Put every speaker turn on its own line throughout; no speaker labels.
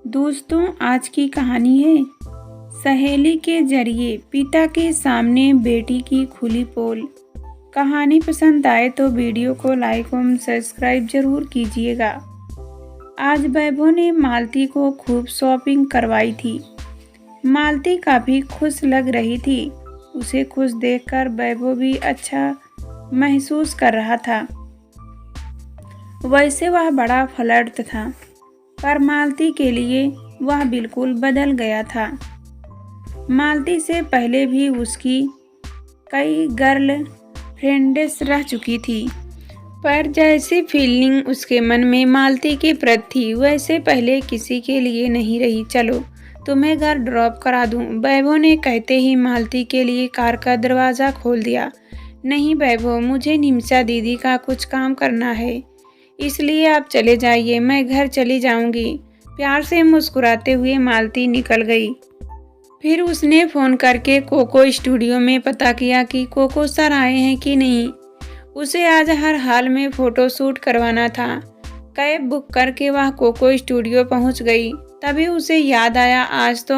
दोस्तों, आज की कहानी है सहेली के जरिए पिता के सामने बेटी की खुली पोल। कहानी पसंद आए तो वीडियो को लाइक और सब्सक्राइब जरूर कीजिएगा। आज वैभव ने मालती को खूब शॉपिंग करवाई थी। मालती काफ़ी खुश लग रही थी। उसे खुश देखकर वैभव भी अच्छा महसूस कर रहा था। वैसे वह बड़ा फ्लर्ट था, पर मालती के लिए वह बिल्कुल बदल गया था। मालती से पहले भी उसकी कई गर्ल फ्रेंड्स रह चुकी थी, पर जैसी फीलिंग उसके मन में मालती के प्रति थी वैसे पहले किसी के लिए नहीं रही। चलो तुम्हें घर ड्रॉप करा दूं, वैभव ने कहते ही मालती के लिए कार का दरवाज़ा खोल दिया। नहीं वैभव, मुझे निमिषा दीदी का कुछ काम करना है, इसलिए आप चले जाइए, मैं घर चली जाऊंगी। प्यार से मुस्कुराते हुए मालती निकल गई। फिर उसने फ़ोन करके कोको स्टूडियो में पता किया कि कोको सर आए हैं कि नहीं। उसे आज हर हाल में फ़ोटोशूट करवाना था। कैब बुक करके वह कोको स्टूडियो पहुंच गई। तभी उसे याद आया आज तो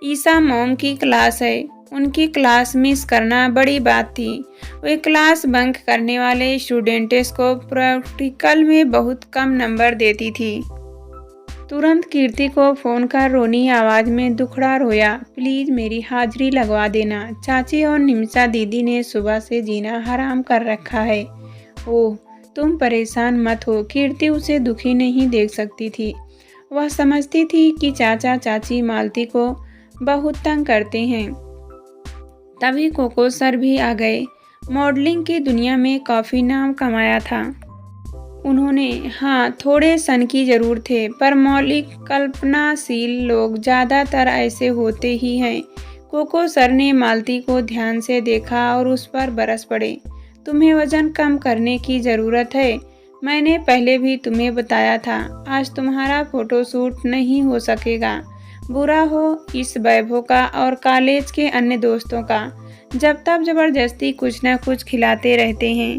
ईसा मॉम की क्लास है। उनकी क्लास मिस करना बड़ी बात थी। वे क्लास बंक करने वाले स्टूडेंट्स को प्रैक्टिकल में बहुत कम नंबर देती थी। तुरंत कीर्ति को फ़ोन कर रोनी आवाज़ में दुखड़ा रोया, प्लीज़ मेरी हाजिरी लगवा देना। चाची और निमिषा दीदी ने सुबह से जीना हराम कर रखा है। ओह, तुम परेशान मत हो। कीर्ति उसे दुखी नहीं देख सकती थी। वह समझती थी कि चाचा चाची मालती को बहुत तंग करते हैं। तभी कोको सर भी आ गए। मॉडलिंग की दुनिया में काफ़ी नाम कमाया था उन्होंने। हाँ, थोड़े सनकी जरूर थे, पर मौलिक कल्पनाशील लोग ज़्यादातर ऐसे होते ही हैं। कोको सर ने मालती को ध्यान से देखा और उस पर बरस पड़े। तुम्हें वज़न कम करने की ज़रूरत है। मैंने पहले भी तुम्हें बताया था, आज तुम्हारा फ़ोटोशूट नहीं हो सकेगा। बुरा हो इस वैभव का और कॉलेज के अन्य दोस्तों का, जब तब जबरदस्ती कुछ न कुछ खिलाते रहते हैं।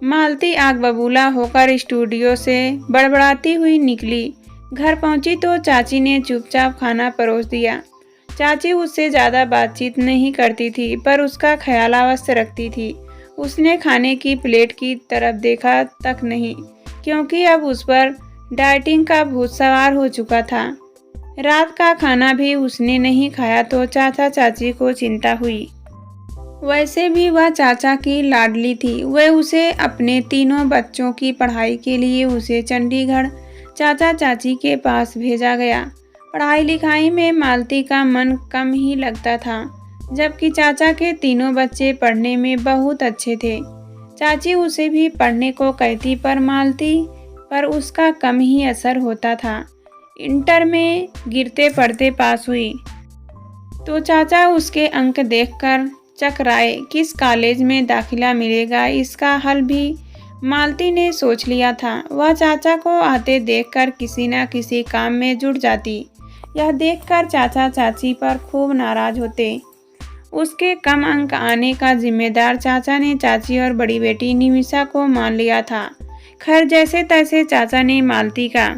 मालती आग बबूला होकर स्टूडियो से बड़बड़ाती हुई निकली। घर पहुंची तो चाची ने चुपचाप खाना परोस दिया। चाची उससे ज़्यादा बातचीत नहीं करती थी, पर उसका ख्याल अवश्य रखती थी। उसने खाने की प्लेट की तरफ देखा तक नहीं, क्योंकि अब उस पर डाइटिंग का भूत सवार हो चुका था। रात का खाना भी उसने नहीं खाया तो चाचा चाची को चिंता हुई। वैसे भी वह चाचा की लाडली थी। वह उसे अपने तीनों बच्चों की पढ़ाई के लिए उसे चंडीगढ़ चाचा चाची के पास भेजा गया। पढ़ाई लिखाई में मालती का मन कम ही लगता था, जबकि चाचा के तीनों बच्चे पढ़ने में बहुत अच्छे थे। चाची उसे भी पढ़ने को कहती, पर मालती पर उसका कम ही असर होता था। इंटर में गिरते पड़ते पास हुई तो चाचा उसके अंक देखकर चकराए। किस कॉलेज में दाखिला मिलेगा, इसका हल भी मालती ने सोच लिया था। वह चाचा को आते देखकर किसी न किसी काम में जुट जाती। यह देखकर चाचा चाची पर खूब नाराज होते। उसके कम अंक आने का जिम्मेदार चाचा ने चाची और बड़ी बेटी निमिषा को मान लिया था। खैर, जैसे तैसे चाचा ने मालती का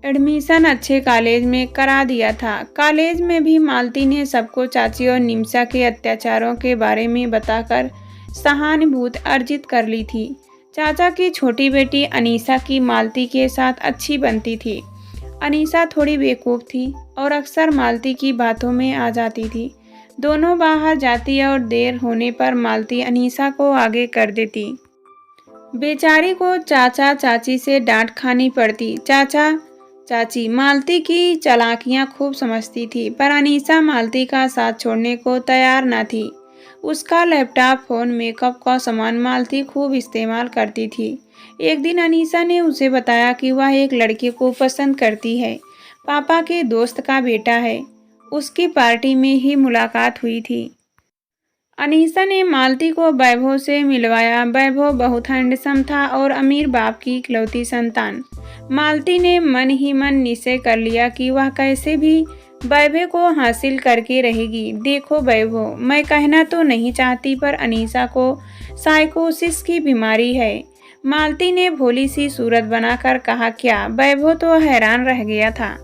एडमिशन अच्छे कॉलेज में करा दिया था। कॉलेज में भी मालती ने सबको चाची और निमिषा के अत्याचारों के बारे में बताकर सहानुभूति अर्जित कर ली थी। चाचा की छोटी बेटी अनीसा की मालती के साथ अच्छी बनती थी। अनीसा थोड़ी बेवकूफ़ थी और अक्सर मालती की बातों में आ जाती थी। दोनों बाहर जाती और देर होने पर मालती अनीसा को आगे कर देती। बेचारी को चाचा चाची से डांट खानी पड़ती। चाचा चाची मालती की चालाकियां खूब समझती थी, पर अनीसा मालती का साथ छोड़ने को तैयार न थी। उसका लैपटॉप, फ़ोन, मेकअप का सामान मालती खूब इस्तेमाल करती थी। एक दिन अनीसा ने उसे बताया कि वह एक लड़के को पसंद करती है। पापा के दोस्त का बेटा है। उसकी पार्टी में ही मुलाकात हुई थी। अनीसा ने मालती को वैभव से मिलवाया। वैभव बहुत हैंडसम था और अमीर बाप की इकलौती संतान। मालती ने मन ही मन निश्चय कर लिया कि वह कैसे भी वैभव को हासिल करके रहेगी। देखो वैभव, मैं कहना तो नहीं चाहती, पर अनीसा को साइकोसिस की बीमारी है। मालती ने भोली सी सूरत बनाकर कहा। क्या? वैभव तो हैरान रह गया था।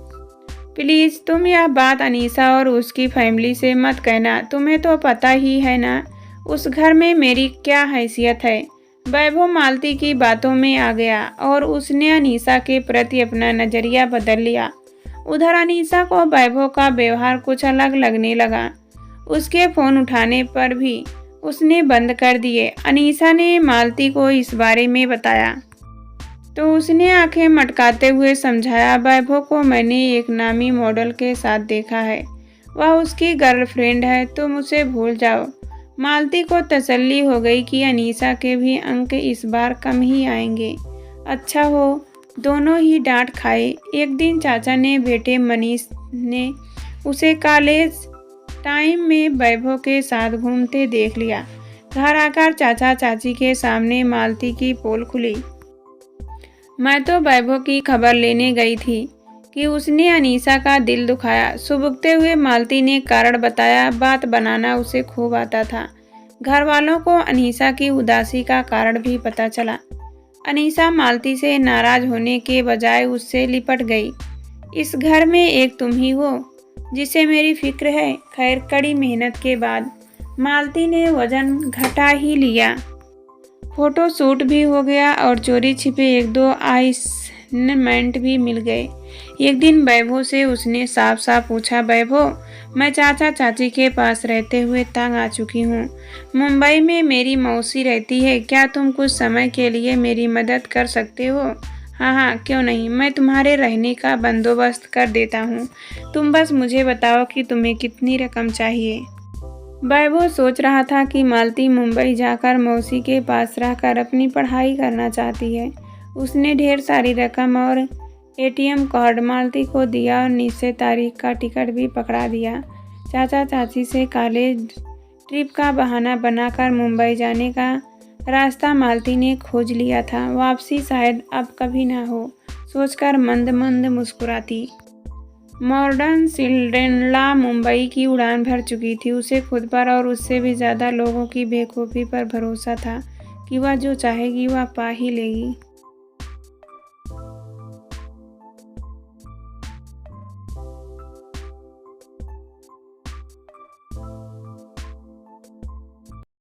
प्लीज़ तुम यह बात अनीसा और उसकी फैमिली से मत कहना। तुम्हें तो पता ही है ना उस घर में मेरी क्या हैसियत है। वैभव मालती की बातों में आ गया और उसने अनीसा के प्रति अपना नज़रिया बदल लिया। उधर अनीसा को वैभव का व्यवहार कुछ अलग लगने लगा। उसके फ़ोन उठाने पर भी उसने बंद कर दिए। अनीसा ने मालती को इस बारे में बताया तो उसने आंखें मटकाते हुए समझाया, वैभव को मैंने एक नामी मॉडल के साथ देखा है, वह उसकी गर्लफ्रेंड है, तुम उसे भूल जाओ। मालती को तसल्ली हो गई कि अनीसा के भी अंक इस बार कम ही आएंगे। अच्छा हो दोनों ही डांट खाए। एक दिन चाचा ने बेटे मनीष ने उसे कॉलेज टाइम में वैभव के साथ घूमते देख लिया। घर आकर चाचा चाची के सामने मालती की पोल खुली। मैं तो वैभव की खबर लेने गई थी कि उसने अनीसा का दिल दुखाया। सुबकते हुए मालती ने कारण बताया। बात बनाना उसे खूब आता था। घर वालों को अनीसा की उदासी का कारण भी पता चला। अनीसा मालती से नाराज होने के बजाय उससे लिपट गई। इस घर में एक तुम ही हो जिसे मेरी फिक्र है। खैर कड़ी मेहनत के बाद मालती ने वजन घटा ही लिया। फोटो शूट भी हो गया और चोरी छिपे एक दो असाइनमेंट भी मिल गए। एक दिन वैभव से उसने साफ साफ पूछा, वैभव मैं चाचा चाची के पास रहते हुए तंग आ चुकी हूँ। मुंबई में मेरी मौसी रहती है, क्या तुम कुछ समय के लिए मेरी मदद कर सकते हो? हाँ हाँ क्यों नहीं, मैं तुम्हारे रहने का बंदोबस्त कर देता हूँ। तुम बस मुझे बताओ कि तुम्हें कितनी रकम चाहिए। वैभव सोच रहा था कि मालती मुंबई जाकर मौसी के पास रहकर अपनी पढ़ाई करना चाहती है। उसने ढेर सारी रकम और एटीएम कार्ड मालती को दिया और निश्चित तारीख का टिकट भी पकड़ा दिया। चाचा चाची से कॉलेज ट्रिप का बहाना बनाकर मुंबई जाने का रास्ता मालती ने खोज लिया था। वापसी शायद अब कभी ना हो सोचकर मंद मंद मुस्कुराती। मॉडर्न सिंड्रेला मुंबई की उड़ान भर चुकी थी। उसे खुद पर और उससे भी ज़्यादा लोगों की बेवकूफ़ी पर भरोसा था कि वह जो चाहेगी वह पा ही लेगी।